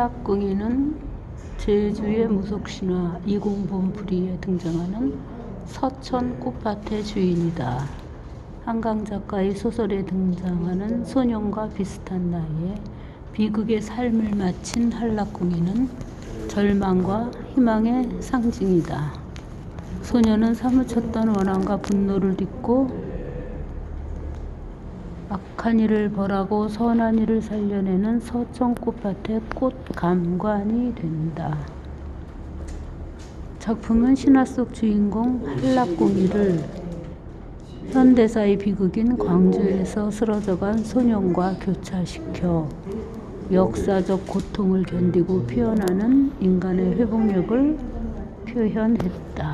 한락궁이는 제주의 무속신화 이공본풀이에 등장하는 서천 꽃밭의 주인이다. 한강 작가의 소설에 등장하는 소년과 비슷한 나이에 비극의 삶을 마친 한락궁이는 절망과 희망의 상징이다. 소년은 사무쳤던 원한과 분노를 딛고 악한 일을 벌하고 선한 일을 살려내는 서천 꽃밭의 꽃감관이 된다. 작품은 신화 속 주인공 한락궁이를 현대사의 비극인 광주에서 쓰러져간 소년과 교차시켜 역사적 고통을 견디고 피어나는 인간의 회복력을 표현했다.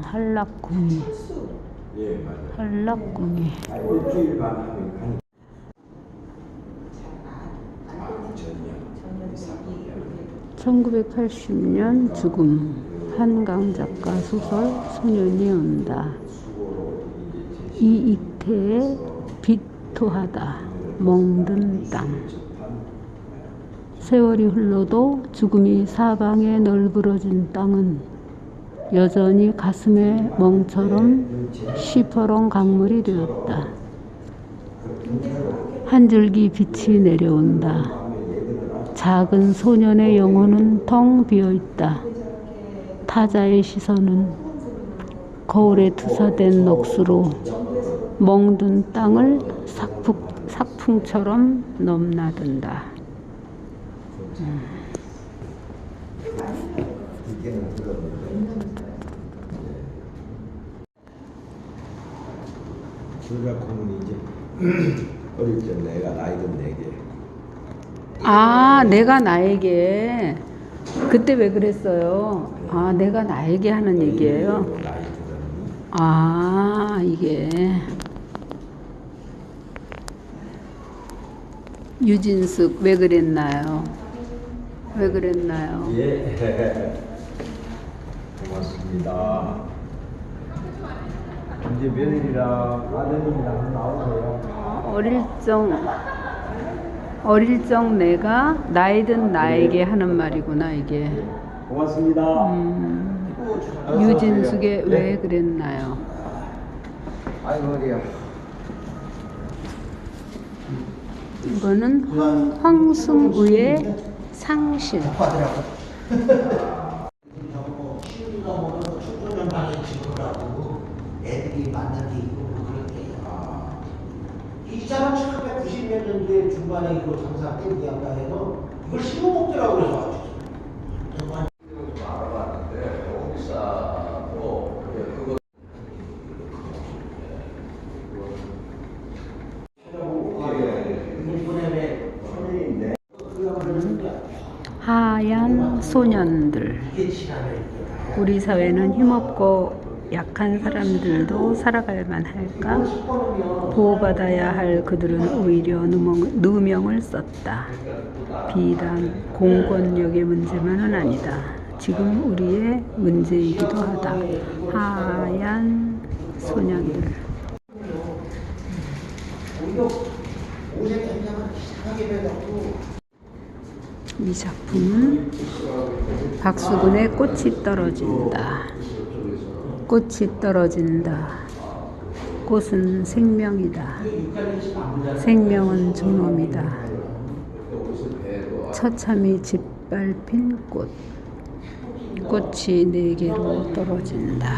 한락궁이. 한락궁이. 1980년 죽음. 한강 작가 소설 소년이 온다. 이익태의 비토하다. 멍든 땅. 세월이 흘러도 죽음이 사방에 널브러진 땅은 여전히 가슴의 멍처럼 시퍼런 강물이 되었다. 한 줄기 빛이 내려온다. 작은 소년의 영혼은 텅 비어있다. 타자의 시선은 거울에 투사된 넋으로 멍든 땅을 삭풍처럼 넘나든다. 줄작품은 이제 어릴 적 내가 나이든 내게. 내가 나에게. 그때 왜 그랬어요? 내가 나에게 하는 얘기예요. 이게 유진숙 왜 그랬나요? 왜 그랬나요? 예. 고맙습니다. 이제 며느리랑 아드님이랑 나오세요. 어릴 적 내가 나이든 나에게 하는 말이구나 이게. 고맙습니다. 유진숙의 왜 그랬나요? 아이고 머리야. 이거는 황승우의 상실. 애들이 만난 게 있고 그런데요. 이 사람 1990몇 년도에 중반에 이거 장사 때 양반에서 이걸 심어먹더라고 그래서 알아봤는데 너무 비싸고 그거 하얀 소년들. 우리 사회는 힘없고 약한 사람들도 살아갈 만할까? 보호받아야 할 그들은 오히려 누명을 썼다. 비단 공권력의 문제만은 아니다. 지금 우리의 문제이기도 하다. 하얀 소년들. 이 작품은 박수근의 꽃이 떨어진다. 꽃이 떨어진다. 꽃은 생명이다. 생명은 존엄이다. 처참히 짓밟힌 꽃. 꽃이 내게로 떨어진다.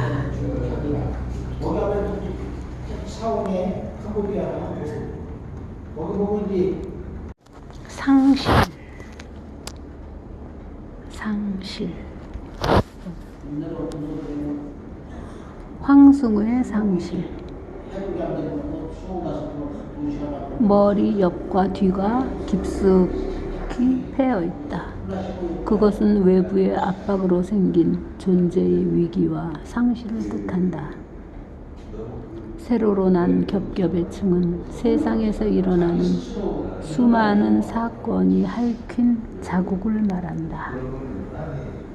상실. 상실. 황승우의 상실. 머리 옆과 뒤가 깊숙이 패여 있다. 그것은 외부의 압박으로 생긴 존재의 위기와 상실을 뜻한다. 세로로 난 겹겹의 층은 세상에서 일어나는 수많은 사건이 핥힌 자국을 말한다.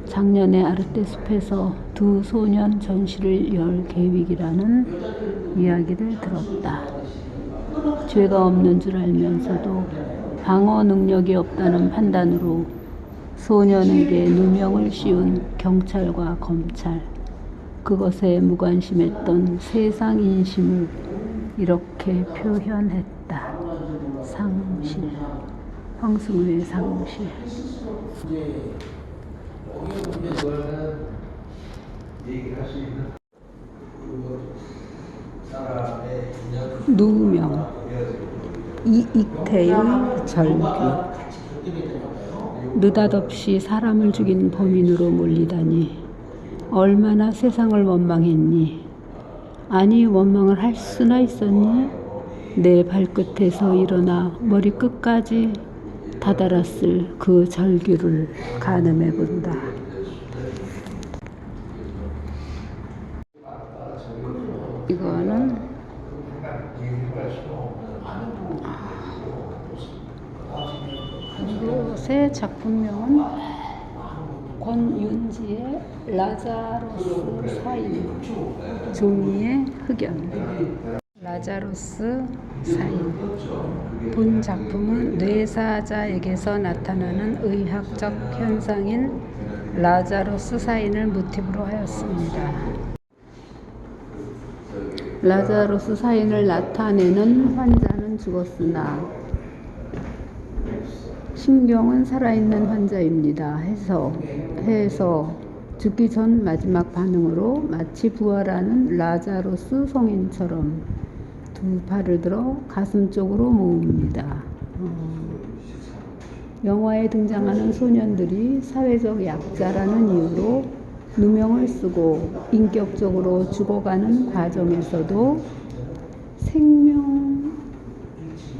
작년에 아르떼 숲에서 두 소년 전시를 열 계획이라는 이야기를 들었다. 죄가 없는 줄 알면서도 방어 능력이 없다는 판단으로 소년에게 누명을 씌운 경찰과 검찰, 그것에 무관심했던 세상 인심을 이렇게 표현했다. 상실, 황승우의 상실. 누명, 이익태의 절규. 느닷없이 사람을 죽인 범인으로 몰리다니 얼마나 세상을 원망했니? 아니, 원망을 할 수나 있었니? 내 발끝에서 일어나 머리끝까지 다다랐을 그 절규를 가늠해 본다. 이거는 이곳의 작품명은 권윤지의 라자로스 사인, 종이의 흑연. 라자로스 사인. 본 작품은 뇌사자에게서 나타나는 의학적 현상인 라자로스 사인을 모티브로 하였습니다. 라자로스 사인을 나타내는 환자는 죽었으나 신경은 살아있는 환자입니다. 해서 죽기 전 마지막 반응으로 마치 부활하는 라자로스 성인처럼 두 팔을 들어 가슴 쪽으로 모읍니다. 영화에 등장하는 소년들이 사회적 약자라는 이유로 누명을 쓰고 인격적으로 죽어가는 과정에서도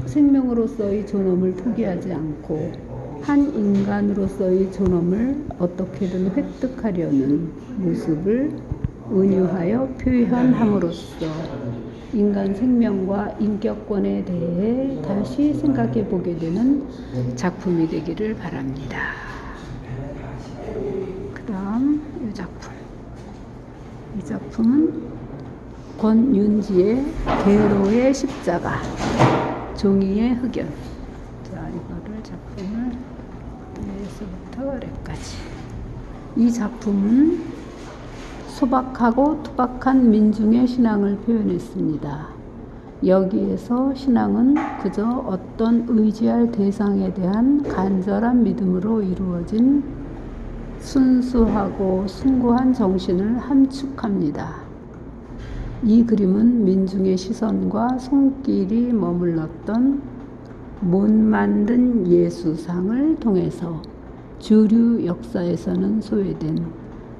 생명으로서의 존엄을 포기하지 않고 한 인간으로서의 존엄을 어떻게든 획득하려는 모습을 은유하여 표현함으로써 인간 생명과 인격권에 대해 다시 생각해 보게 되는 작품이 되기를 바랍니다. 그 다음 이 작품은 권윤지의 계로의 십자가, 종이의 흑연. 자, 이거를 작품을 위에서부터 아래까지. 이 작품은 소박하고 투박한 민중의 신앙을 표현했습니다. 여기에서 신앙은 그저 어떤 의지할 대상에 대한 간절한 믿음으로 이루어진 순수하고 숭고한 정신을 함축합니다. 이 그림은 민중의 시선과 손길이 머물렀던 못 만든 예수상을 통해서 주류 역사에서는 소외된,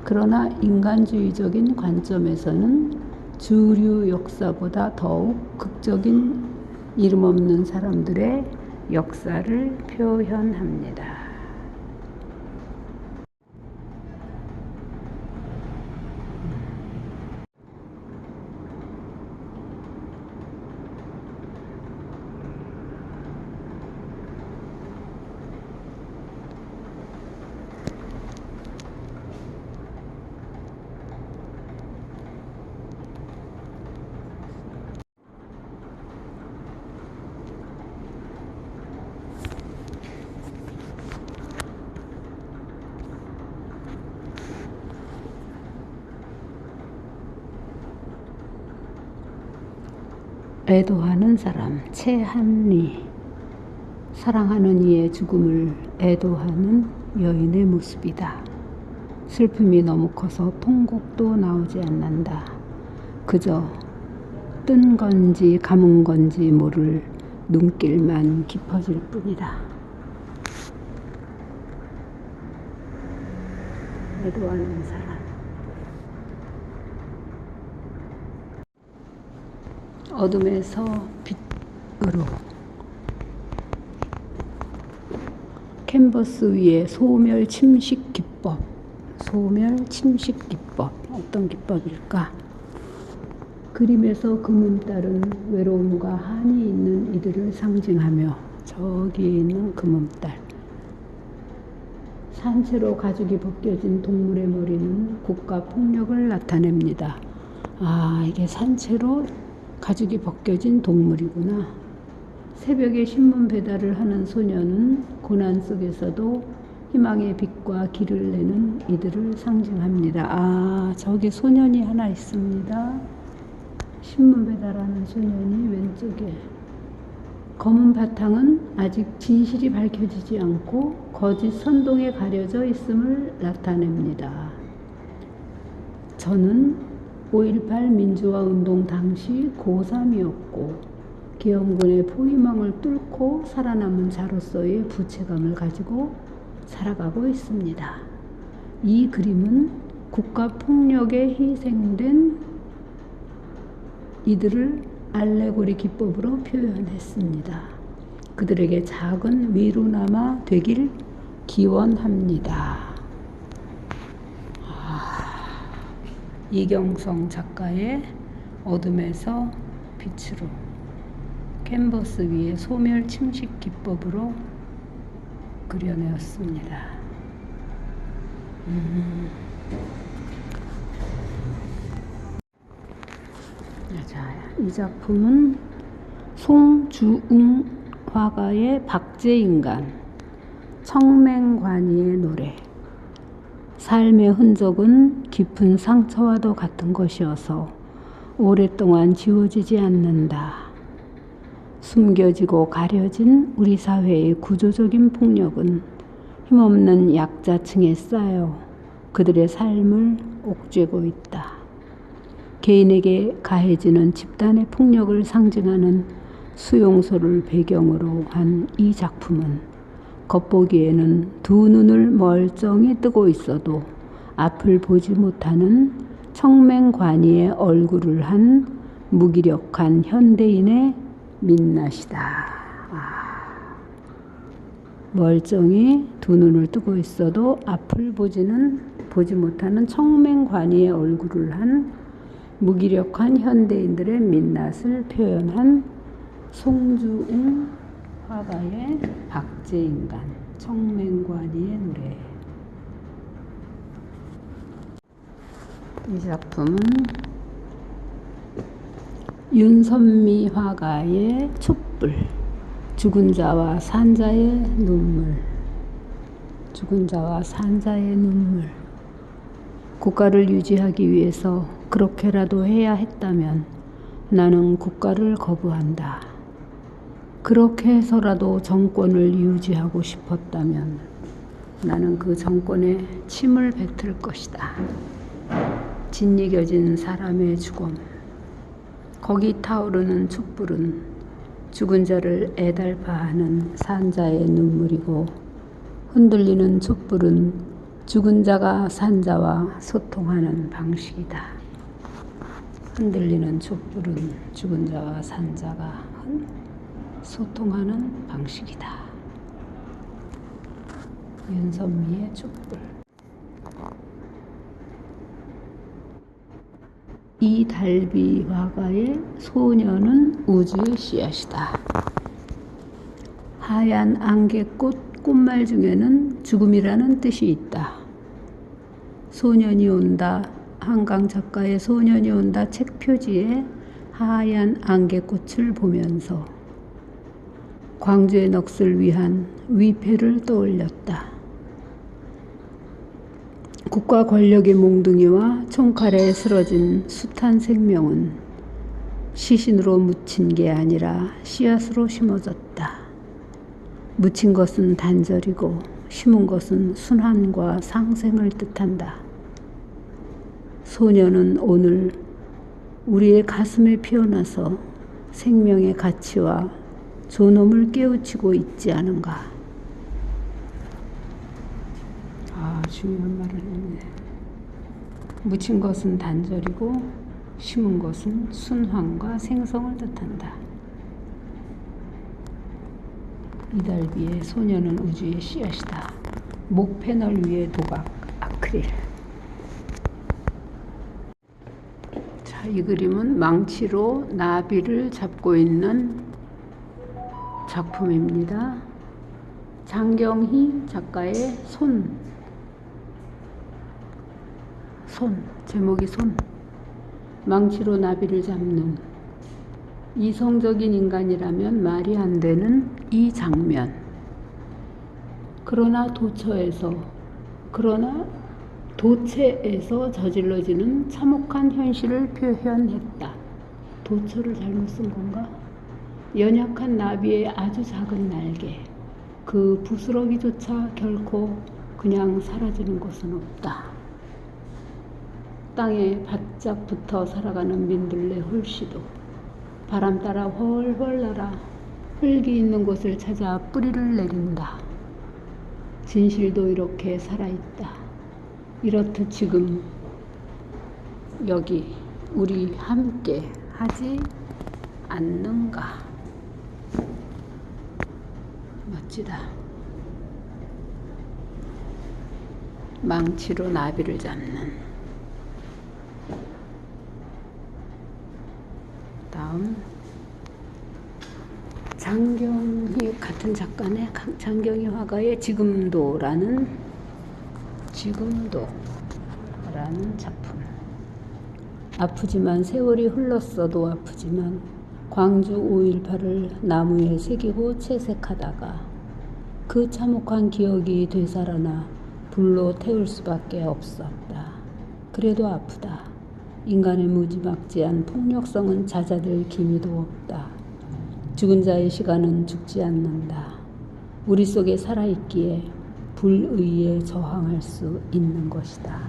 그러나 인간주의적인 관점에서는 주류 역사보다 더욱 극적인 이름 없는 사람들의 역사를 표현합니다. 애도하는 사람, 최한리. 사랑하는 이의 죽음을 애도하는 여인의 모습이다. 슬픔이 너무 커서 통곡도 나오지 않는다. 그저 뜬 건지 감은 건지 모를 눈길만 깊어질 뿐이다. 애도하는 사람. 어둠에서 빛으로. 캔버스 위에 소멸 침식 기법. 소멸 침식 기법. 어떤 기법일까? 그림에서 금음달은 외로움과 한이 있는 이들을 상징하며 저기에 있는 금음달. 산채로 가죽이 벗겨진 동물의 머리는 국가폭력을 나타냅니다. 아, 이게 산채로 가죽이 벗겨진 동물이구나. 새벽에 신문 배달을 하는 소녀는 고난 속에서도 희망의 빛과 길을 내는 이들을 상징합니다. 아, 저기 소년이 하나 있습니다. 신문 배달하는 소년이 왼쪽에. 검은 바탕은 아직 진실이 밝혀지지 않고 거짓 선동에 가려져 있음을 나타냅니다. 저는 5.18 민주화 운동 당시 고3이었고 계엄군의 포위망을 뚫고 살아남은 자로서의 부채감을 가지고 살아가고 있습니다. 이 그림은 국가폭력에 희생된 이들을 알레고리 기법으로 표현했습니다. 그들에게 작은 위로나마 되길 기원합니다. 이경성 작가의 어둠에서 빛으로 캔버스 위에 소멸 침식 기법으로 그려내었습니다. 자, 이 작품은 송주웅 화가의 박제인간, 청맹관이의 노래. 삶의 흔적은 깊은 상처와도 같은 것이어서 오랫동안 지워지지 않는다. 숨겨지고 가려진 우리 사회의 구조적인 폭력은 힘없는 약자층에 쌓여 그들의 삶을 옥죄고 있다. 개인에게 가해지는 집단의 폭력을 상징하는 수용소를 배경으로 한 이 작품은 겉보기에는 두 눈을 멀쩡히 뜨고 있어도 앞을 보지 못하는 청맹관이의 얼굴을 한 무기력한 현대인의 민낯이다. 멀쩡히 두 눈을 뜨고 있어도 앞을 보지 못하는 청맹관이의 얼굴을 한 무기력한 현대인들의 민낯을 표현한 송주웅 화가의 박제인간, 청맹관이의 노래. 이 작품은 윤선미 화가의 촛불, 죽은 자와 산자의 눈물. 죽은 자와 산자의 눈물. 국가를 유지하기 위해서 그렇게라도 해야 했다면 나는 국가를 거부한다. 그렇게 해서라도 정권을 유지하고 싶었다면 나는 그 정권에 침을 뱉을 것이다. 짓이겨진 사람의 죽음. 거기 타오르는 촛불은 죽은 자를 애달파하는 산자의 눈물이고 흔들리는 촛불은 죽은 자가 산자와 소통하는 방식이다. 흔들리는 촛불은 죽은 자와 산자가 소통하는 방식이다. 윤선미의 촛불. 이달비 화가의 소녀는 우주의 씨앗이다. 하얀 안개꽃 꽃말 중에는 죽음이라는 뜻이 있다. 소년이 온다. 한강 작가의 소년이 온다 책 표지에 하얀 안개꽃을 보면서 광주의 넋을 위한 위패를 떠올렸다. 국가 권력의 몽둥이와 총칼에 쓰러진 숱한 생명은 시신으로 묻힌 게 아니라 씨앗으로 심어졌다. 묻힌 것은 단절이고 심은 것은 순환과 상생을 뜻한다. 소녀는 오늘 우리의 가슴에 피어나서 생명의 가치와 존엄을 깨우치고 있지 않은가. 중요한 말을 했네. 묻힌 것은 단절이고 심은 것은 순환과 생성을 뜻한다. 이달비의 소녀는 우주의 씨앗이다. 목 패널 위에 도박, 아크릴. 자, 이 그림은 망치로 나비를 잡고 있는 작품입니다. 장경희 작가의 손, 제목이 손. 망치로 나비를 잡는 이성적인 인간이라면 말이 안 되는 이 장면. 그러나 도체에서 저질러지는 참혹한 현실을 표현했다. 도처를 잘못 쓴 건가? 연약한 나비의 아주 작은 날개, 그 부스러기조차 결코 그냥 사라지는 곳은 없다. 땅에 바짝 붙어 살아가는 민들레 홀씨도 바람 따라 훨훨 날아 흙이 있는 곳을 찾아 뿌리를 내린다. 진실도 이렇게 살아있다. 이렇듯 지금 여기 우리 함께 하지 않는가? 멋지다. 망치로 나비를 잡는. 다음 장경희 같은 작가네. 장경희 화가의 지금도라는 작품. 아프지만 세월이 흘렀어도 아프지만 광주 5.18을 나무에 새기고 채색하다가 그 참혹한 기억이 되살아나 불로 태울 수밖에 없었다. 그래도 아프다. 인간의 무지막지한 폭력성은 잦아들 기미도 없다. 죽은 자의 시간은 죽지 않는다. 우리 속에 살아있기에 불의에 저항할 수 있는 것이다.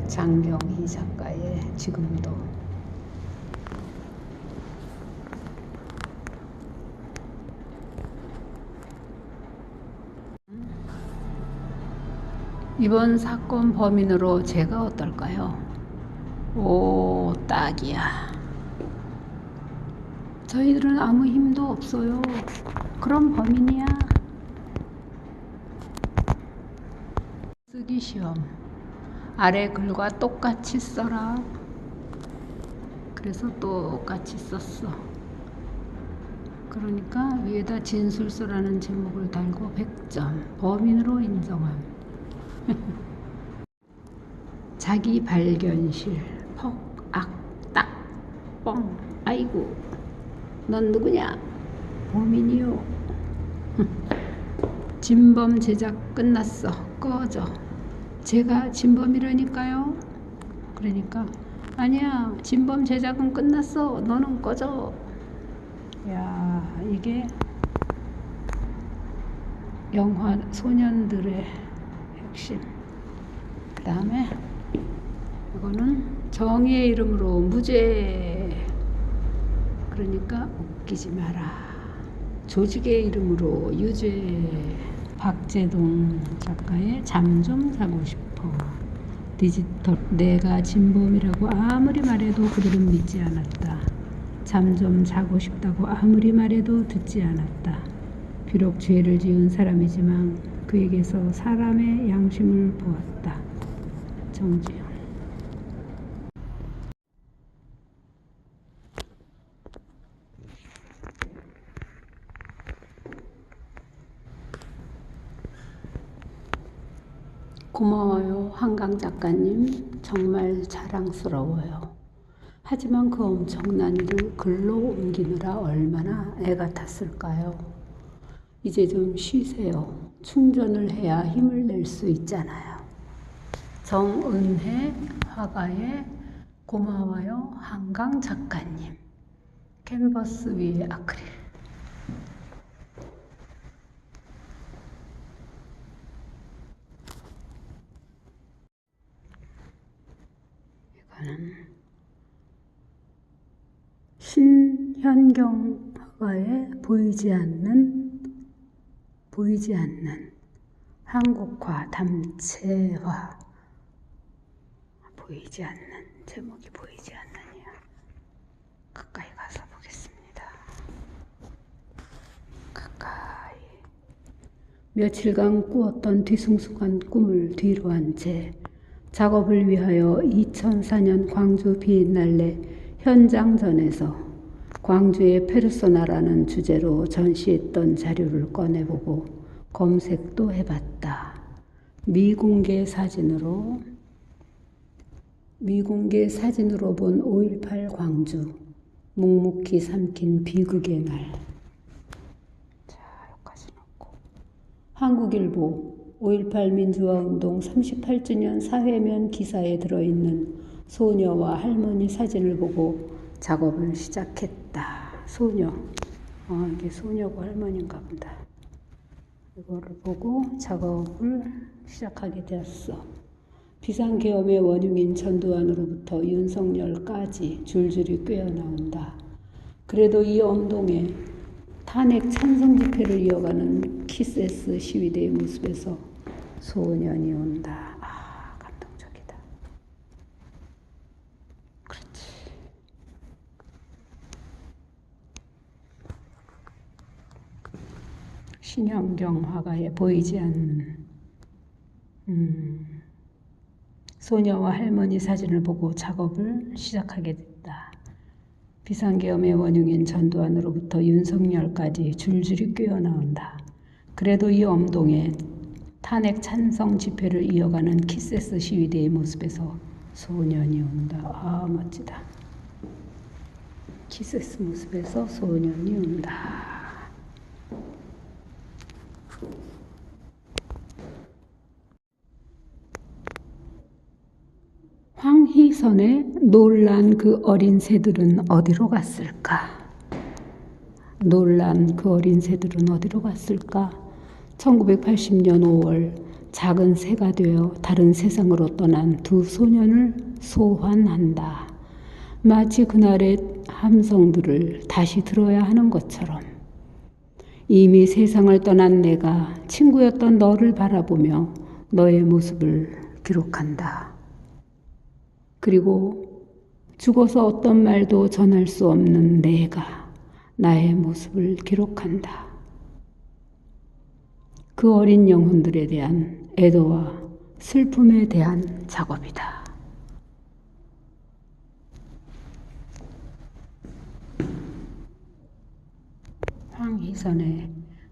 장경희 작가의 지금도. 이번 사건 범인으로 제가 어떨까요? 오, 딱이야. 저희들은 아무 힘도 없어요. 그럼 범인이야. 쓰기 시험. 아래 글과 똑같이 써라. 그래서 똑같이 썼어. 그러니까 위에다 진술서라는 제목을 달고 100점. 범인으로 인정함. 자기 발견실. 퍽, 악, 딱, 뻥. 아이고, 넌 누구냐? 범인이요. 진범 제작 끝났어. 꺼져. 제가 진범이라니까요. 그러니까 아니야, 진범 제작은 끝났어. 너는 꺼져. 야, 이게 영화 소년들의 핵심. 그 다음에 이거는 정의의 이름으로 무죄. 그러니까 웃기지 마라. 조직의 이름으로 유죄. 박재동 작가의 잠 좀 자고 싶어. 디지털. 내가 진범이라고 아무리 말해도 그들은 믿지 않았다. 잠 좀 자고 싶다고 아무리 말해도 듣지 않았다. 비록 죄를 지은 사람이지만 그에게서 사람의 양심을 보았다. 정지영. 고마워요, 한강 작가님. 정말 자랑스러워요. 하지만 그 엄청난 일을 글로 옮기느라 얼마나 애가 탔을까요? 이제 좀 쉬세요. 충전을 해야 힘을 낼 수 있잖아요. 정은혜 화가의 고마워요, 한강 작가님. 캔버스 위에 아크릴. 이거는 신현경 화가의 보이지 않는 한국화 담채화. 보이지 않는, 제목이 보이지 않느냐. 가까이 가서 보겠습니다. 가까이. 며칠간 꾸었던 뒤숭숭한 꿈을 뒤로 한 채 작업을 위하여 2004년 광주 비엔날레 현장전에서 광주의 페르소나라는 주제로 전시했던 자료를 꺼내보고 검색도 해봤다. 미공개 사진으로 본 5.18 광주, 묵묵히 삼킨 비극의 날. 자, 여기까지 놓고. 한국일보 5.18 민주화운동 38주년 사회면 기사에 들어있는 소녀와 할머니 사진을 보고 작업을 시작했다. 소녀. 이게 소녀고 할머니인가 보다. 이거를 보고 작업을 시작하게 되었어. 비상계엄의 원흉인 전두환으로부터 윤석열까지 줄줄이 꿰어나온다. 그래도 이 엄동에 탄핵 찬성 집회를 이어가는 키세스 시위대의 모습에서 소년이 온다. 감동적이다. 그렇지. 신현경 화가에 보이지 않는 소녀와 할머니 사진을 보고 작업을 시작하게 됐다. 비상계엄의 원흉인 전두환으로부터 윤석열까지 줄줄이 꿰어나온다. 그래도 이 엄동에 탄핵 찬성 집회를 이어가는 키세스 시위대의 모습에서 소년이 온다. 멋지다. 키세스 모습에서 소년이 온다. 황희선의 놀란 그 어린 새들은 어디로 갔을까? 놀란 그 어린 새들은 어디로 갔을까? 1980년 5월 작은 새가 되어 다른 세상으로 떠난 두 소년을 소환한다. 마치 그날의 함성들을 다시 들어야 하는 것처럼 이미 세상을 떠난 내가 친구였던 너를 바라보며 너의 모습을 기록한다. 그리고 죽어서 어떤 말도 전할 수 없는 내가 나의 모습을 기록한다. 그 어린 영혼들에 대한 애도와 슬픔에 대한 작업이다. 황희선의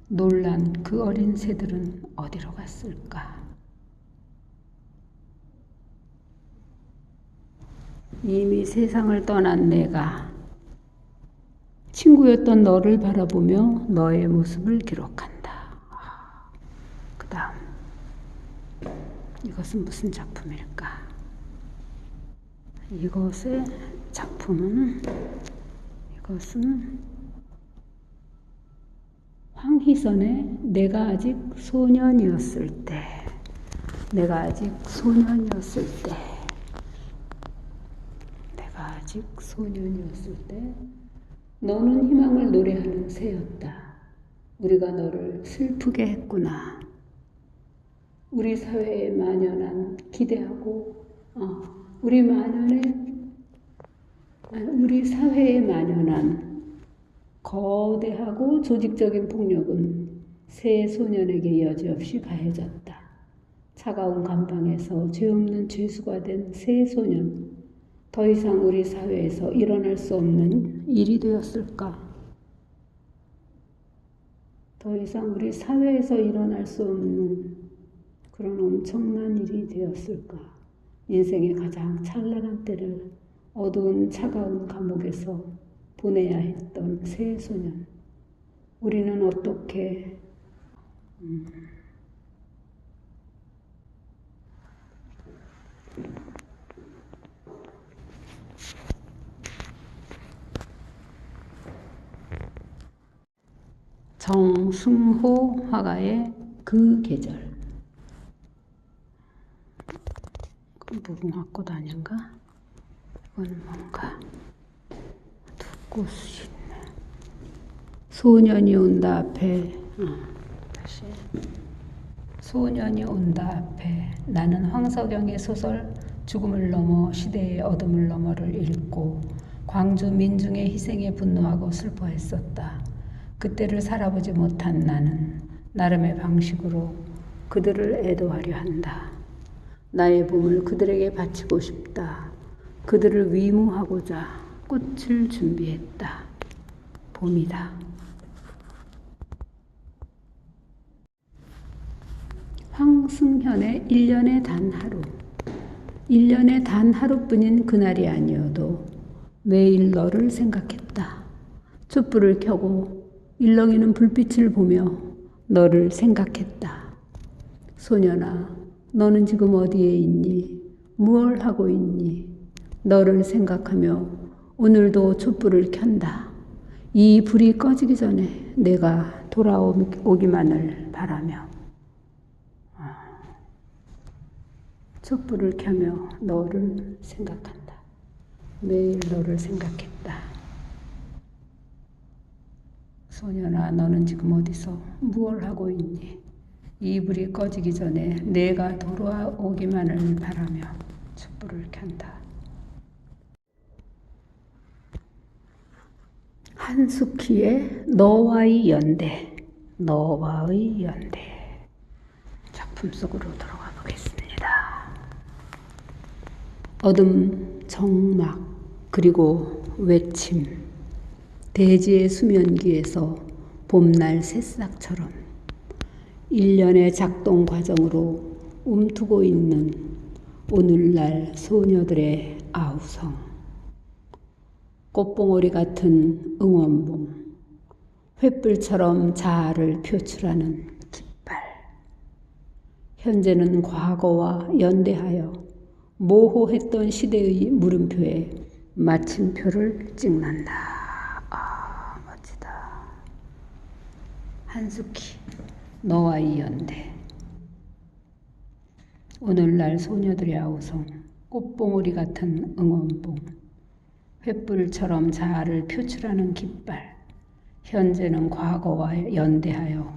놀란 그 어린 새들은 어디로 갔을까? 이미 세상을 떠난 내가 친구였던 너를 바라보며 너의 모습을 기록한다. 그 다음 이것은 무슨 작품일까? 이것은 황희선의 내가 아직 소년이었을 때 너는 희망을 노래하는 새였다. 우리가 너를 슬프게 했구나. 우리 사회에 만연한 기대하고 우리 사회에 만연한 거대하고 조직적인 폭력은 새 소년에게 여지없이 가해졌다. 차가운 감방에서 죄 없는 죄수가 된 새 소년. 더 이상 우리 사회에서 일어날 수 없는 일이 되었을까? 더 이상 우리 사회에서 일어날 수 없는 그런 엄청난 일이 되었을까? 인생의 가장 찬란한 때를 어두운 차가운 감옥에서 보내야 했던 새 소년. 우리는 어떻게 정승호 화가의 그 계절. 무궁화꽃 아닌가? 이건 뭔가 두꽃이 있네. 소년이 온다 앞에 다시 소년이 온다 앞에 나는 황석영의 소설 죽음을 넘어 시대의 어둠을 넘어를 읽고 광주 민중의 희생에 분노하고 슬퍼했었다. 그때를 살아보지 못한 나는 나름의 방식으로 그들을 애도하려 한다. 나의 몸을 그들에게 바치고 싶다. 그들을 위무하고자 꽃을 준비했다. 봄이다. 황승현의 1년에 단 하루. 1년에 단 하루뿐인 그날이 아니어도 매일 너를 생각했다. 촛불을 켜고 일렁이는 불빛을 보며 너를 생각했다. 소년아, 너는 지금 어디에 있니? 무얼 하고 있니? 너를 생각하며 오늘도 촛불을 켠다. 이 불이 꺼지기 전에 내가 돌아오기만을 바라며 촛불을 켜며 너를 생각한다. 매일 너를 생각했다. 소년아, 너는 지금 어디서 무얼 하고 있니? 이 불이 꺼지기 전에 내가 돌아오기만을 바라며 촛불을 켠다. 한숙희의 너와의 연대. 너와의 연대. 작품 속으로 들어가 보겠습니다. 어둠, 정막, 그리고 외침. 대지의 수면기에서 봄날 새싹처럼 1년의 작동 과정으로 움트고 있는 오늘날 소녀들의 아우성. 꽃봉오리 같은 응원봉. 횃불처럼 자아를 표출하는 깃발. 현재는 과거와 연대하여 모호했던 시대의 물음표에 마침표를 찍는다. 아, 멋지다. 한숙희, 너와의 연대. 오늘날 소녀들의 아우성, 꽃봉오리 같은 응원봉, 횃불처럼 자아를 표출하는 깃발. 현재는 과거와 연대하여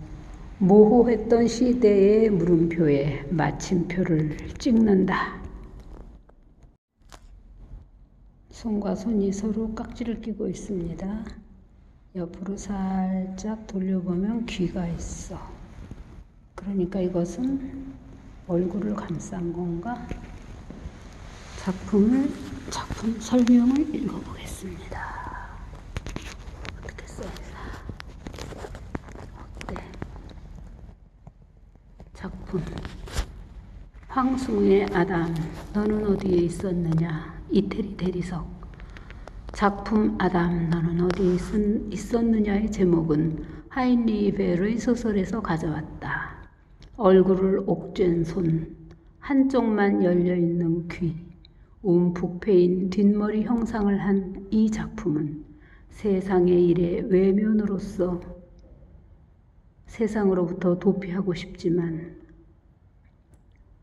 모호했던 시대의 물음표에 마침표를 찍는다. 손과 손이 서로 깍지를 끼고 있습니다. 옆으로 살짝 돌려보면 귀가 있어. 그러니까 이것은 얼굴을 감싼 건가? 작품 설명을 읽어보겠습니다. 어떻게 써있나? 네. 작품. 황승우의 아담, 너는 어디에 있었느냐? 이태리 대리석. 작품 아담, 너는 어디에 있었느냐의 제목은 하인리 벨의 소설에서 가져왔다. 얼굴을 옥죄는 손, 한쪽만 열려있는 귀, 움푹 패인 뒷머리 형상을 한 이 작품은 세상의 일의 외면으로서 세상으로부터 도피하고 싶지만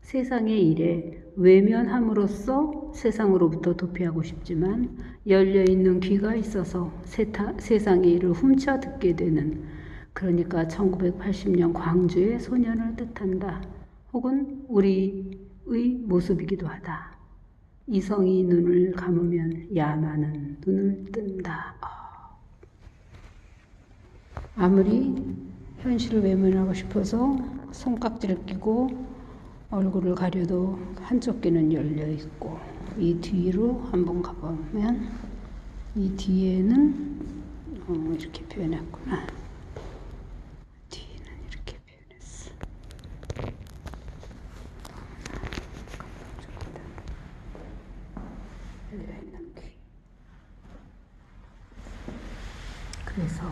세상의 일에 외면함으로써 세상으로부터 도피하고 싶지만 열려있는 귀가 있어서 세상의 일을 훔쳐 듣게 되는, 그러니까 1980년 광주의 소년을 뜻한다. 혹은 우리의 모습이기도 하다. 이성이 눈을 감으면 야만은 눈을 뜬다. 아무리 현실을 외면하고 싶어서 손깍지를 끼고 얼굴을 가려도 한쪽 귀는 열려 있고, 이 뒤로 한번 가보면 이 뒤에는 이렇게 표현했구나. 뒤는 이렇게 표현했어. 열려 있는 귀. 그래서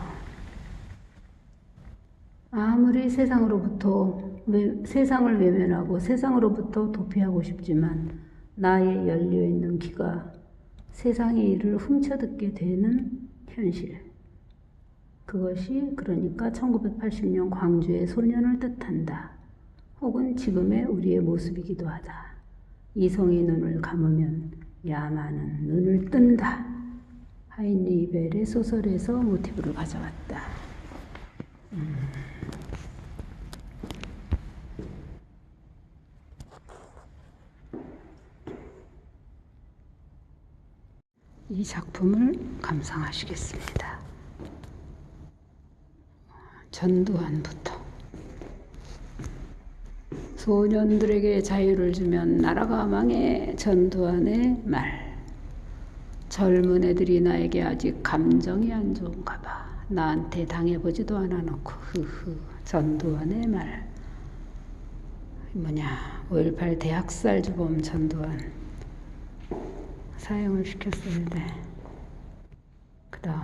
아무리 세상을 외면하고 세상으로부터 도피하고 싶지만 나의 열려있는 귀가 세상의 일을 훔쳐듣게 되는 현실. 그것이 그러니까 1980년 광주의 소년을 뜻한다. 혹은 지금의 우리의 모습이기도 하다. 이성이 눈을 감으면 야만은 눈을 뜬다. 하인리 벨의 소설에서 모티브를 가져왔다. 이 작품을 감상하시겠습니다. 전두환부터. 소년들에게 자유를 주면 나라가 망해. 전두환의 말. 젊은 애들이 나에게 아직 감정이 안 좋은가 봐. 나한테 당해보지도 않아놓고 전두환의 말. 뭐냐, 5.18 대학살 주범 전두환 사형을 시켰어야 돼. 그 다음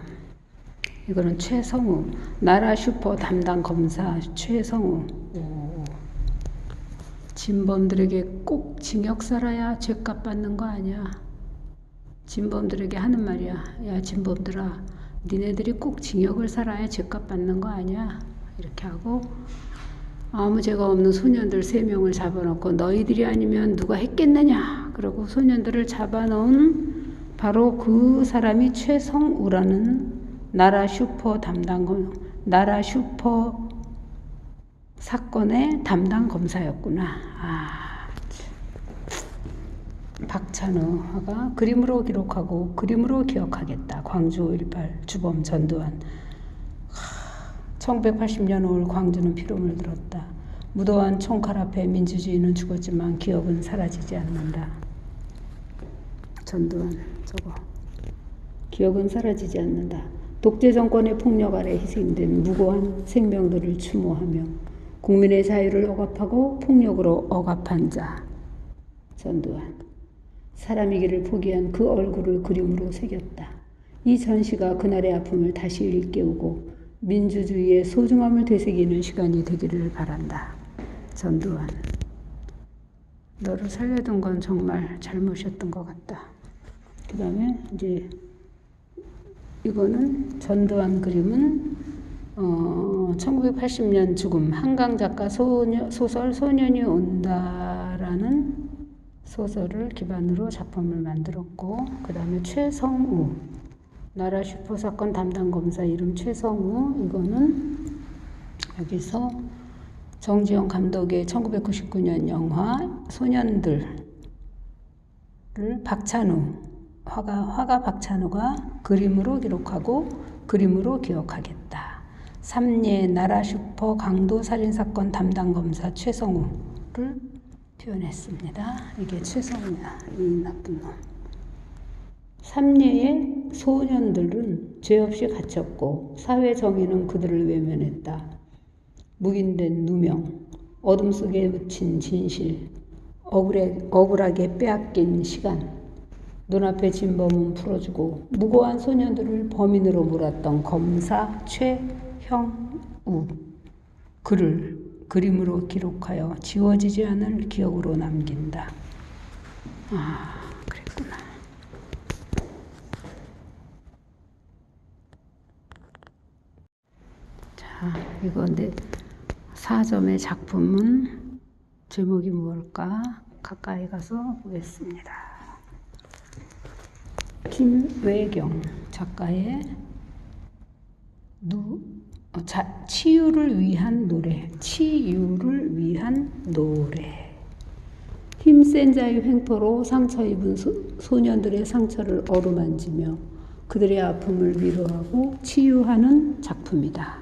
이거는 최성우, 나라 슈퍼 담당 검사 최성우. 진범들에게 꼭 징역 살아야 죄값 받는 거 아니야. 진범들에게 하는 말이야. 야, 진범들아, 니네들이 꼭 징역을 살아야 죄값 받는 거 아니야. 이렇게 하고 아무 죄가 없는 소년들 3명을 잡아놓고 너희들이 아니면 누가 했겠느냐. 그러고 소년들을 잡아놓은 바로 그 사람이 최성우라는 나라 슈퍼 사건의 담당 검사였구나. 박찬호 화가 그림으로 기록하고 그림으로 기억하겠다. 광주 5.18 주범 전두환. 1980년 5월 광주는 피로 물들었다. 무도한 총칼 앞에 민주주의는 죽었지만 기억은 사라지지 않는다. 전두환 저거. 기억은 사라지지 않는다. 독재 정권의 폭력 아래 희생된 무고한 생명들을 추모하며 국민의 자유를 억압하고 폭력으로 억압한 자. 전두환. 사람이기를 포기한 그 얼굴을 그림으로 새겼다. 이 전시가 그날의 아픔을 다시 일깨우고 민주주의의 소중함을 되새기는 시간이 되기를 바란다. 전두환. 너를 살려둔 건 정말 잘못이었던 것 같다. 그 다음에 이제 이거는 전두환 그림은 1980년 죽음 한강 작가 소설 소년이 온다라는 소설을 기반으로 작품을 만들었고, 그 다음에 최성우 나라 슈퍼 사건 담당 검사 이름 최성우. 이거는 여기서 정지영 감독의 1999년 영화 소년들을 박찬우 화가 박찬우가 그림으로 기록하고 그림으로 기억하겠다. 삼리의 나라 슈퍼 강도 살인사건 담당 검사 최성우를 표현했습니다. 이게 최성우야, 이 나쁜 놈. 삼리의 소년들은 죄 없이 갇혔고 사회 정의는 그들을 외면했다. 묵인된 누명, 어둠 속에 묻힌 진실, 억울하게 빼앗긴 시간, 눈앞의 진범은 풀어주고 무고한 소년들을 범인으로 몰았던 검사 최형우. 그를 그림으로 기록하여 지워지지 않을 기억으로 남긴다. 그랬구나. 자, 이거 내 4점의 작품은 제목이 무엇일까? 가까이 가서 보겠습니다. 김외경 작가의 치유를 위한 노래. 치유를 위한 노래. 힘센 자의 횡포로 상처 입은 소년들의 상처를 어루만지며 그들의 아픔을 위로하고 치유하는 작품이다.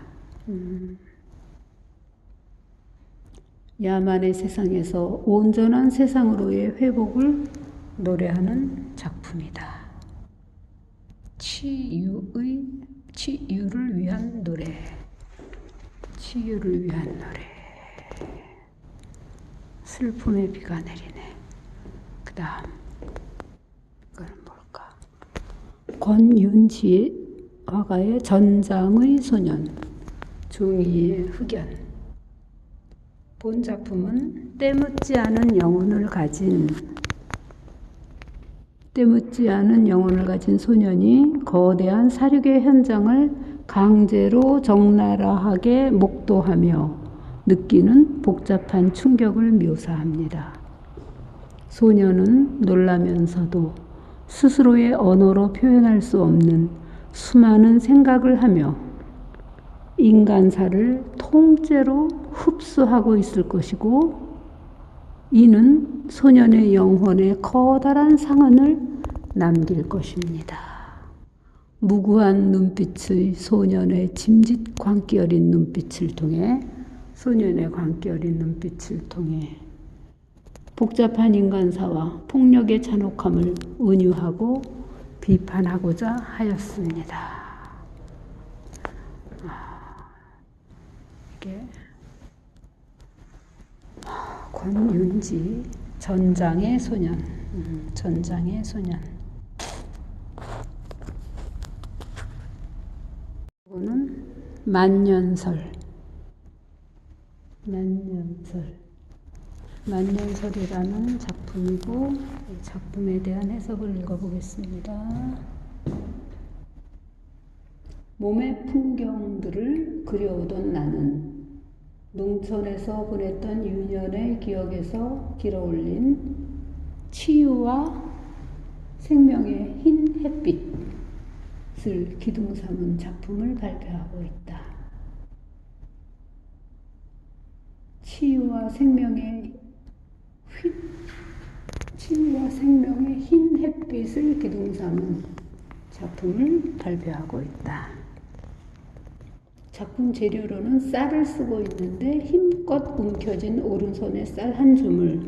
야만의 세상에서 온전한 세상으로의 회복을 노래하는 작품이다. 치유를 위한 노래. 치유를 위한 노래. 슬픔의 비가 내리네. 그 다음 이거는 뭘까? 권윤지 화가의 전장의 소년, 중이의 흑연. 본 작품은 때묻지 않은 영혼을 가진 소년이 거대한 사륙의 현장을 강제로 적나라하게 목도하며 느끼는 복잡한 충격을 묘사합니다. 소년은 놀라면서도 스스로의 언어로 표현할 수 없는 수많은 생각을 하며 인간사를 통째로 흡수하고 있을 것이고, 이는 소년의 영혼에 커다란 상흔을 남길 것입니다. 무구한 눈빛의 소년의 짐짓 광기 어린 눈빛을 통해, 소년의 광기 어린 눈빛을 통해 복잡한 인간사와 폭력의 잔혹함을 은유하고 비판하고자 하였습니다. 이게 권윤지 전장의 소년, 전장의 소년. 이거는 만년설, 만년설이라는 작품이고 이 작품에 대한 해석을 읽어보겠습니다. 몸의 풍경들을 그려오던 나는 농촌에서 보냈던 유년의 기억에서 길어올린 치유와 생명의 흰 햇빛을 기둥 삼은 작품을 발표하고 있다. 치유와 생명의 흰 햇빛을 기둥 삼은 작품을 발표하고 있다. 작품 재료로는 쌀을 쓰고 있는데 힘껏 움켜진 오른손에 쌀 한 줌을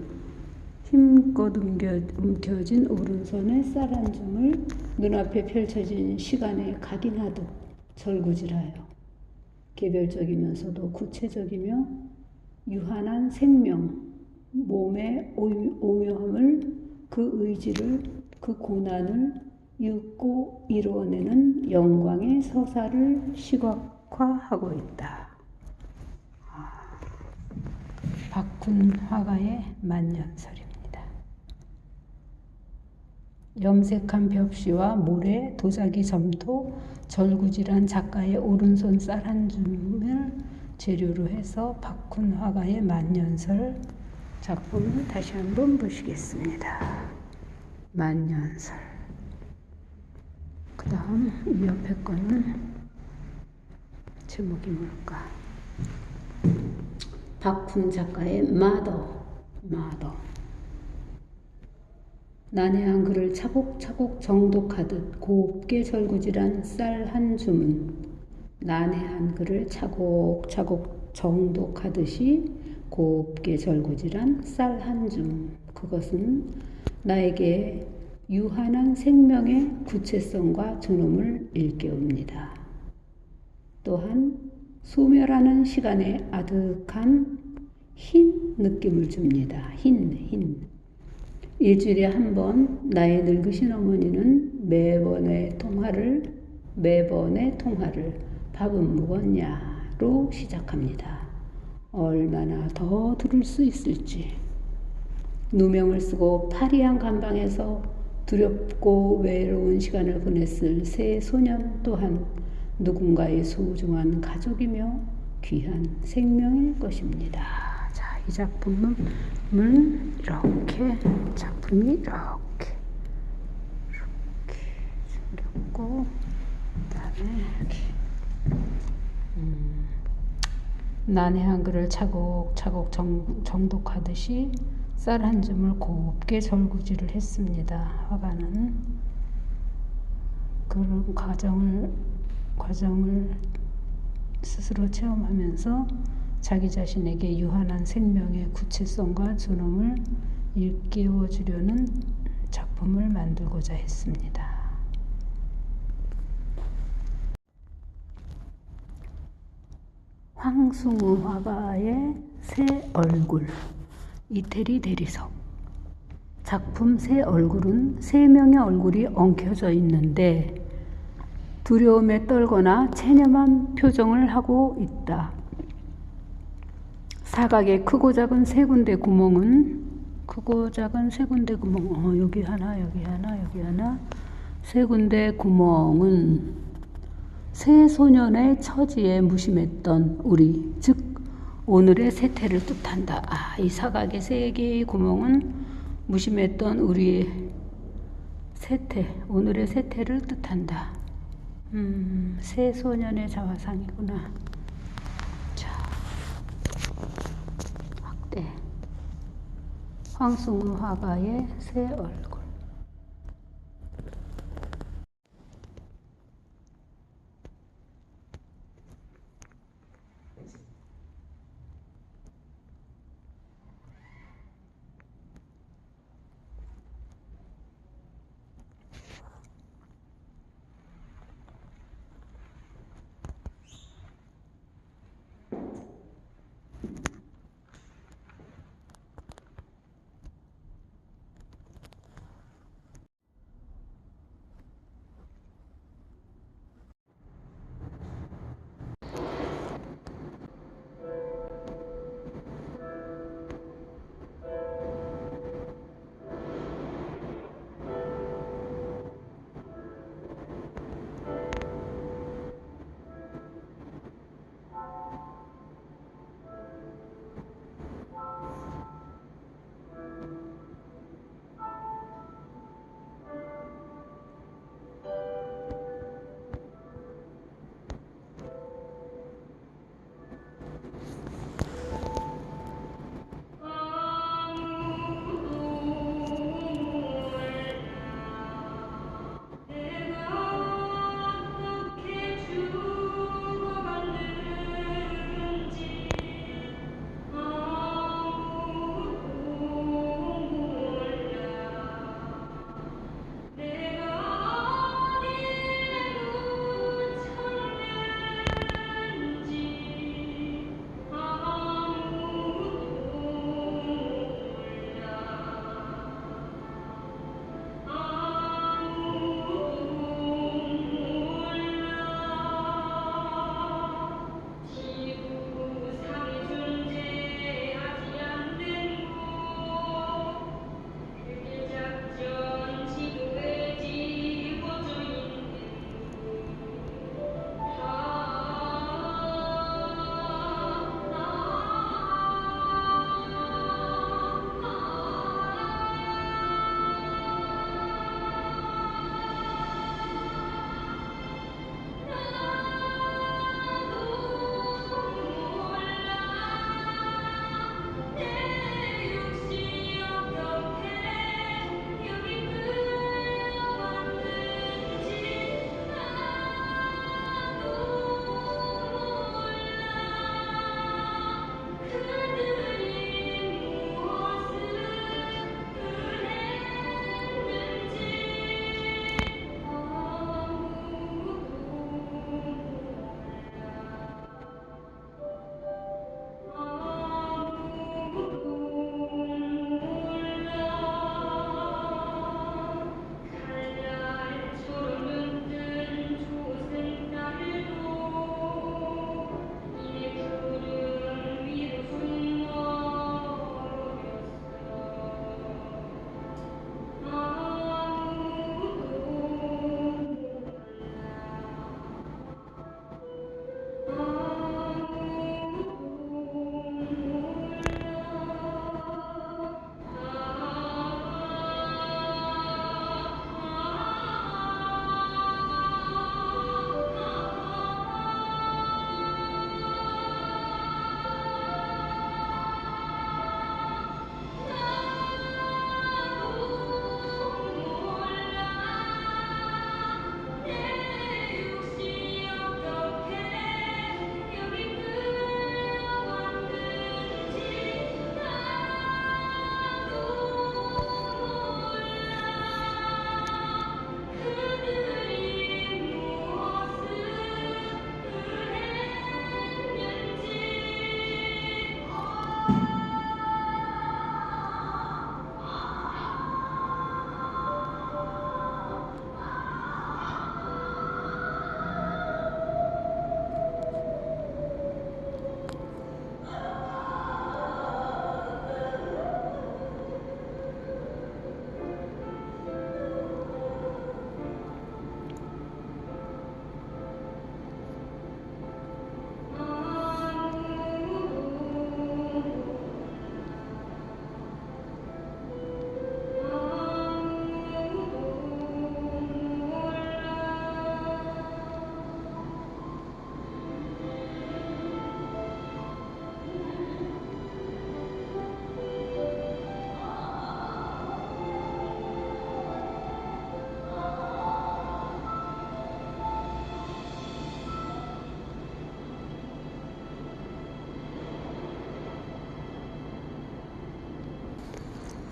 눈앞에 펼쳐진 시간에 각인하듯 절구질하여 개별적이면서도 구체적이며 유한한 생명, 몸의 오묘함을 그 의지를 그 고난을 윩고 이루어내는 영광의 서사를 시각화하고 있다. 박훈 화가의 만년설입니다. 염색한 벽시와 모래, 도자기 점토, 절구질한 작가의 오른손 쌀 한 줌을 재료로 해서 박훈 화가의 만년설 작품을 다시 한번 보시겠습니다. 만년설. 그 다음 이 옆에 거는 제목이 뭘까? 박훈 작가의 마더. 난해한 글을 차곡차곡 정독하듯 곱게 절구질한 쌀 한 줌은 난해한 글을 차곡차곡 정독하듯이 곱게 절구질한 쌀 한 줌. 그것은 나에게 유한한 생명의 구체성과 존엄을 일깨웁니다. 또한 소멸하는 시간에 아득한 흰 느낌을 줍니다. 흰. 일주일에 한 번 나의 늙으신 어머니는 매번의 통화를 밥은 먹었냐로 시작합니다. 얼마나 더 들을 수 있을지. 누명을 쓰고 파리한 감방에서 두렵고 외로운 시간을 보냈을 새 소년 또한 누군가의 소중한 가족이며 귀한 생명일 것입니다. 자, 이 작품은 작품이 이렇게 생겼고, 그다음에 이렇게 난해한 글을 차곡차곡 정독하듯이 쌀 한 줌을 곱게 절구질을 했습니다. 화가는 그런 과정을 스스로 체험하면서 자기 자신에게 유한한 생명의 구체성과 존엄을 일깨워주려는 작품을 만들고자 했습니다. 황승우 화가의 새 얼굴. 이태리 대리석. 작품 새 얼굴은 세 명의 얼굴이 엉켜져 있는데 두려움에 떨거나 체념한 표정을 하고 있다. 사각의 크고 작은 세 군데 구멍은 여기 하나 세 군데 구멍은 새 소년의 처지에 무심했던 우리, 즉 오늘의 세태를 뜻한다. 이 사각의 세 개의 구멍은 무심했던 우리의 세태, 오늘의 세태를 뜻한다. 새 소년의 자화상이구나. 자, 확대. 황승우 화가의 새 얼굴.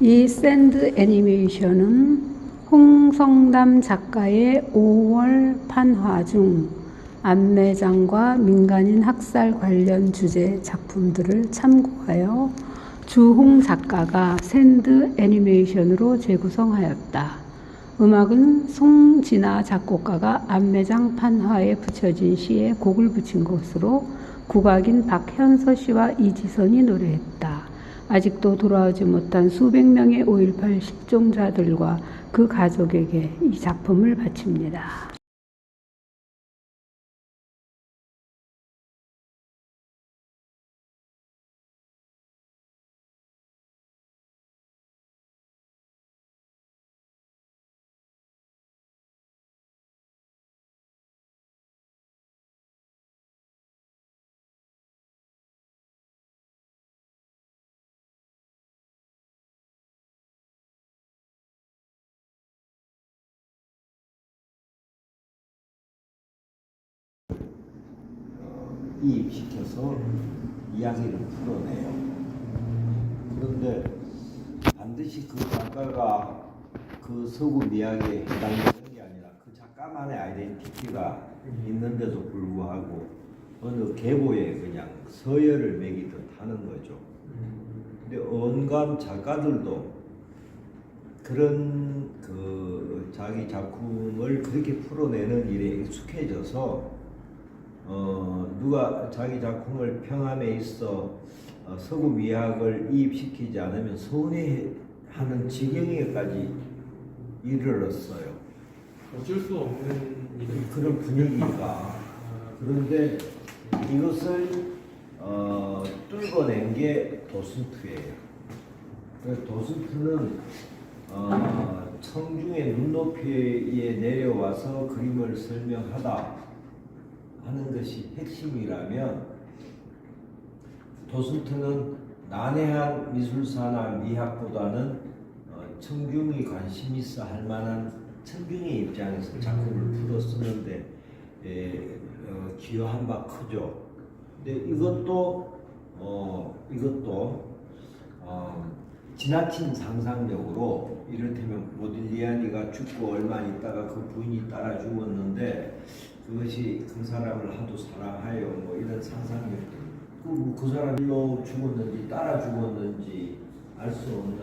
이 샌드 애니메이션은 홍성담 작가의 5월 판화 중 안매장과 민간인 학살 관련 주제 작품들을 참고하여 주홍 작가가 샌드 애니메이션으로 재구성하였다. 음악은 송진아 작곡가가 안매장 판화에 붙여진 시에 곡을 붙인 것으로 국악인 박현서 씨와 이지선이 노래했다. 아직도 돌아오지 못한 수백 명의 5.18 실종자들과 그 가족에게 이 작품을 바칩니다. 이입시켜서 이야기를 풀어내요. 그런데 반드시 그 작가가 그 서구 미학에 해당되는 게 아니라 그 작가만의 아이덴티티가 있는데도 불구하고 어느 계보에 그냥 서열을 매기듯 하는 거죠. 근데 온갖 작가들도 그런 그 자기 작품을 그렇게 풀어내는 일에 익숙해져서 누가 자기 작품을 평함에 있어 서구 미학을 이입시키지 않으면 손해하는 지경에까지 이르렀어요. 어쩔 수 없는 그런 분위기가. 그런데 이것을 뚫어낸 게 도슨트예요. 도슨트는 청중의 눈높이에 내려와서 그림을 설명하다 하는 것이 핵심이라면, 도슨트는 난해한 미술사나 미학보다는 청중이 관심 있어 할 만한 청중의 입장에서 작품을 풀어 쓰는데 기여한 바 크죠. 근데 이것도 지나친 상상력으로, 이를테면 모딜리아니가 죽고 얼마 있다가 그 부인이 따라 죽었는데 그것이 그 사람을 하도 사랑하여 뭐 이런 상상력, 그 사람일로 죽었는지 따라 죽었는지 알 수 없는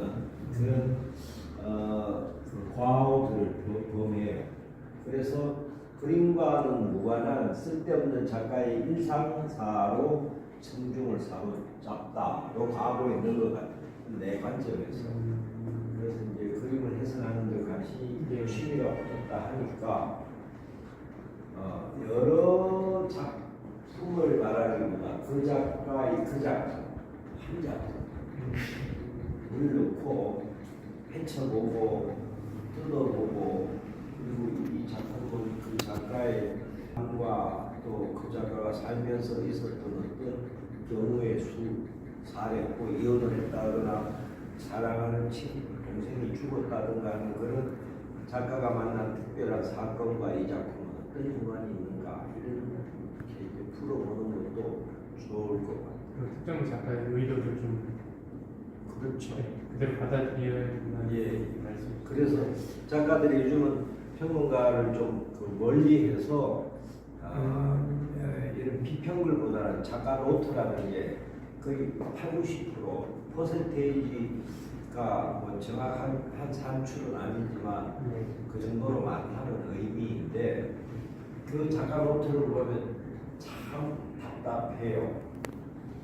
그런 그 과오들을 범해요. 그래서 그림과는 무관한 쓸데없는 작가의 일상사로 청중을 사로잡다. 요 과거에 있는 것 같아요. 내 관점에서. 그래서 이제 그림을 해석하는 데 관심이 취미가 붙었다 하니까 여러 작품을 말하기보다 그 작가의 그 작품 한 작품을 넣고 펼쳐보고 뜯어보고, 그리고 이 작품은 그 작가의 삶과 또 그 작가가 살면서 있었던 어떤 경우의 사례, 뭐 이혼을 했다거나 사랑하는 동생이 죽었다든가 하는 그런 작가가 만난 특별한 사건과 이 작품은 어떤 연관이 있는가, 이렇게 풀어보는 것도 좋을 것 같아요. 특정 작가의 의도를 좀 그렇죠. 그대로 받아들여야 된다는 말씀. 그래서 작가들이 요즘은 평론가를 좀 멀리해서 이런 비평글보다는 작가 노트라는 게 거의 80~90% 퍼센테이지가 뭐 정확한 산출은 아니지만 그 정도로 많다는 의미인데, 그 작가 노트를 보면 참 답답해요.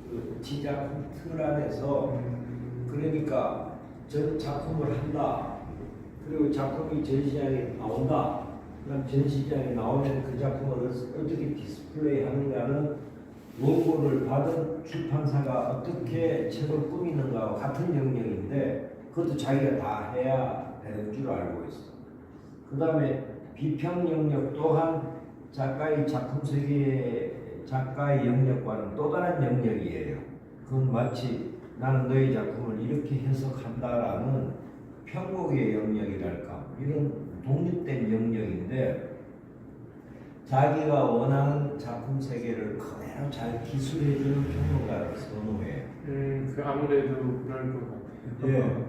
그 지작 틀 안에서, 그러니까 전 작품을 한다. 그리고 작품이 전시장에 나온다. 그럼 전시장에 나오면 그 작품을 어떻게 디스플레이 하는가는 원고를 받은 출판사가 어떻게 책을 꾸미는가와 같은 영역인데, 그것도 자기가 다 해야 되는 줄 알고 있어. 그 다음에 비평 영역 또한 작가의 작품 세계, 작가의 영역과는 또 다른 영역이에요. 그건 마치 나는 너의 작품을 이렇게 해석한다라는 편곡의 영역이랄까, 이런 독립된 영역인데, 자기가 원하는 작품 세계를 그대로 잘 기술해주는 평론가를 선호해요. 그 아무래도 그럴 것 같아요. 예.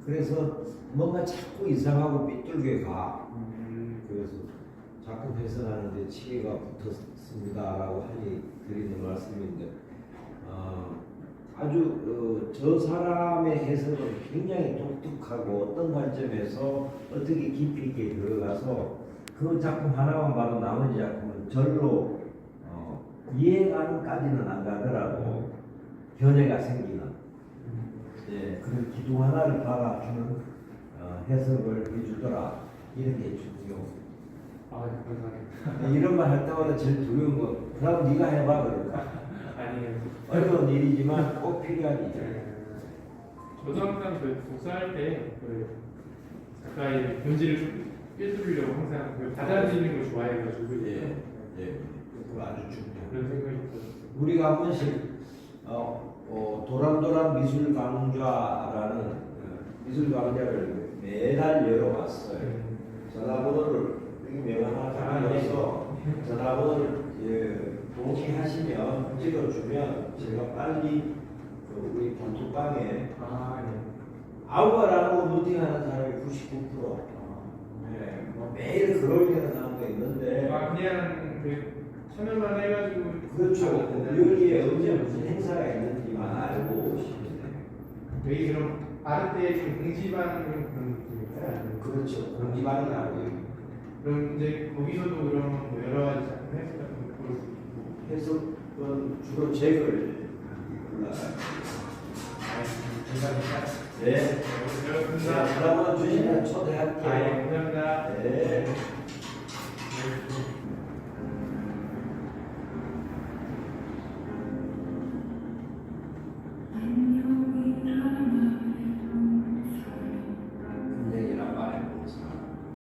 그래서 뭔가 자꾸 이상하고 삐뚤게 가. 음. 그래서 자꾸 해설하는데 치계가 붙었습니다라고 하니 드리는 말씀인데 아주 저 사람의 해석은 굉장히 독특하고 어떤 관점에서 어떻게 깊이 있게 들어가서 그 작품 하나만 봐도 나머지 작품은 절로 이해가는까지는 안 가더라도 견해가 생기는 그런 기둥 하나를 박아주는 해석을 해주더라. 이런 게 중요. 아, 감사합니다. 이런 말 할 때마다 제일 두려운 거 그럼 네가 해봐 그럴까? 아니에요. 어려운 일이지만 꼭 필요한 일이야. 저도 항상 그 독서할 때그 작가의 본질을 좀 꿰뚫으려고 항상 그 받아들이는 걸 좋아해가지고 예, 그거 아주 중요해. 그런 생각이 들었어요. 우리가 한 번씩 도란도란 미술 강좌라는 미술 강좌를 매달 열어왔어요. 전화번호를 여기 명함 하나 적어서 전화번호를 동의하시면 찍어주면 제가 빨리 우리 단톡방에 아, 네. 아무거나 안 하고 루팅하는 사람이 99%. 뭐 매일 글 올리는 사람도 있는데 아, 그냥 그 참여만 해가지고 그렇죠. 하는데 여기에 언제 무슨 행사가 있는지만 알고 오시면 돼요. 여기 그럼 아르테의 좀 공지반 그런 느낌일까요? 그렇죠. 공지반이라고 그럼 이제 거기서도 그럼 뭐 여러 가지 작품 해석 같은 거 볼 수 있고 해석은 주로 책을 올라가요. 감사합니다. 네. 그렇습니다. 그러면 주시면 초대할게요. 아, 예, 감사합니다. 네. 네.